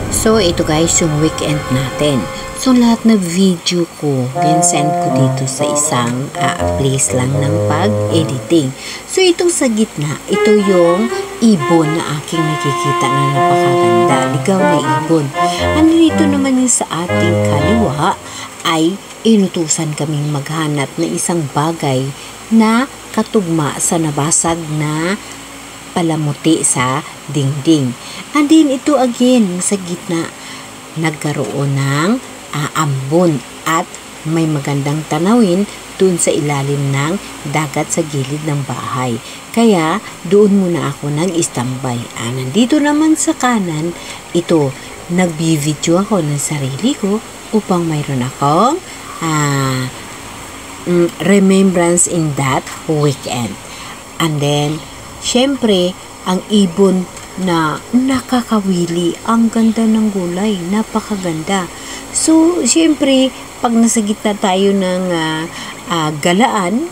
So, ito guys, yung weekend natin. So, lahat na video ko, send ko dito sa isang place lang ng pag-editing. So, itong sa gitna, ito yung ibon na aking nakikita na napakaganda. Ligaw na ibon. Andito naman yung sa ating kaliwa ay inutusan kaming maghanap ng isang bagay na katugma sa nabasag na palamuti sa dingding. And then ito again, sa gitna, nagkaroon ng ambon at may magandang tanawin dun sa ilalim ng dagat sa gilid ng bahay. Kaya doon muna ako nag-standby. Nandito naman sa kanan, ito, nag-video ako ng sarili ko upang mayroon akong remembrance in that weekend. And then, syempre, ang ibon na nakakawili, ang ganda ng gulay, napakaganda. So, syempre, pag nasa gitna tayo ng galaan,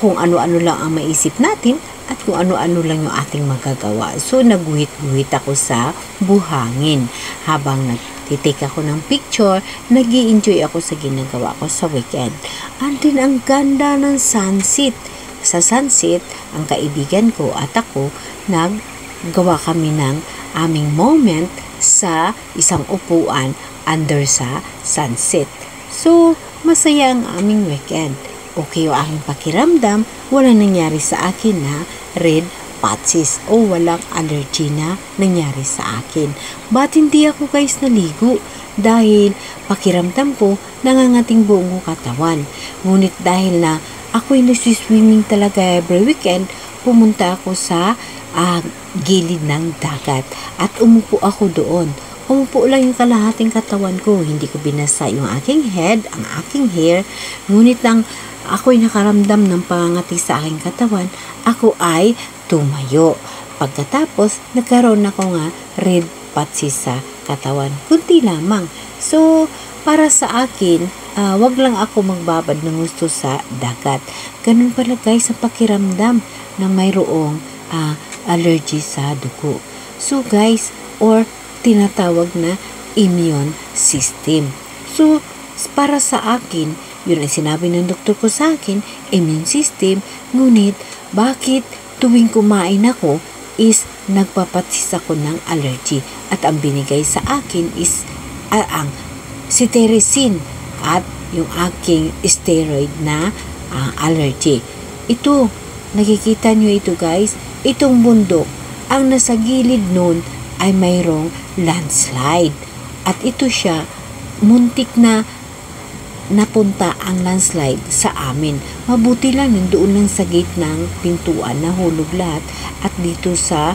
kung ano-ano lang ang maisip natin at kung ano-ano lang yung ating magagawa. So, nagguhit-guhit ako sa buhangin. Habang nagtitake ako ng picture, nag-i-enjoy ako sa ginagawa ko sa weekend. And then, ang ganda ng sunset. Sa sunset, ang kaibigan ko at ako, naggawa kami ng aming moment sa isang upuan under sa sunset. So, masaya ang aming weekend. Okay yung aking pakiramdam, wala nangyari sa akin na red patches o walang allergy na nangyari sa akin. Ba't hindi ako guys naligo? Dahil pakiramdam ko nangangating buong katawan. Ngunit dahil na ako'y nagsi-swimming talaga every weekend, pumunta ako sa gilid ng dagat at umupo ako doon. Umupo lang yung kalahating katawan ko. Hindi ko binasa yung aking head, ang aking hair. Ngunit nang ako'y nakaramdam ng pangangati sa aking katawan, ako ay tumayo. Pagkatapos, nagkaroon ako nga red patches sa katawan. Kunti lamang. So, para sa akin, wag lang ako magbabad ng gusto sa dagat. Ganun pala guys ang pakiramdam na mayroong allergy sa dugo. So guys, or tinatawag na immune system. So, para sa akin, yun ay sinabi ng doktor ko sa akin, immune system, ngunit bakit tuwing kumain ako is nagpapatsis ako ng allergy at ang binigay sa akin is ang cetirizine at yung aking steroid na allergy. Ito, nakikita nyo ito guys, itong bundok, ang nasa gilid nun ay mayroong landslide. At ito siya, muntik na napunta ang landslide sa amin. Mabuti lang nandoon lang sa gate ng pintuan, nahulog lahat. At dito sa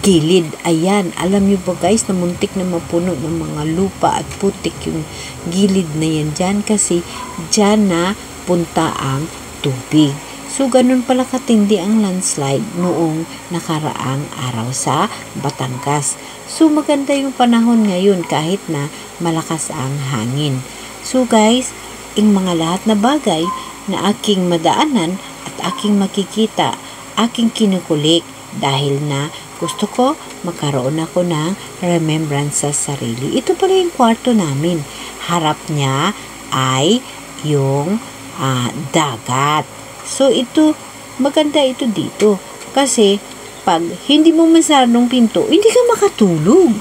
gilid, ayan, alam nyo ba guys na muntik na mapuno ng mga lupa at putik yung gilid na yan dyan kasi dyan na punta ang tubig. So, ganun pala katindi ang landslide noong nakaraang araw sa Batangas. So, maganda yung panahon ngayon kahit na malakas ang hangin. So, guys, yung mga lahat na bagay na aking madaanan at aking makikita, aking kinukulik dahil na gusto ko magkaroon ako ng remembrance sa sarili. Ito pala yung kwarto namin. Harap niya ay yung dagat. So, ito, maganda ito dito. Kasi, pag hindi mo masaradong pinto, hindi ka makatulog.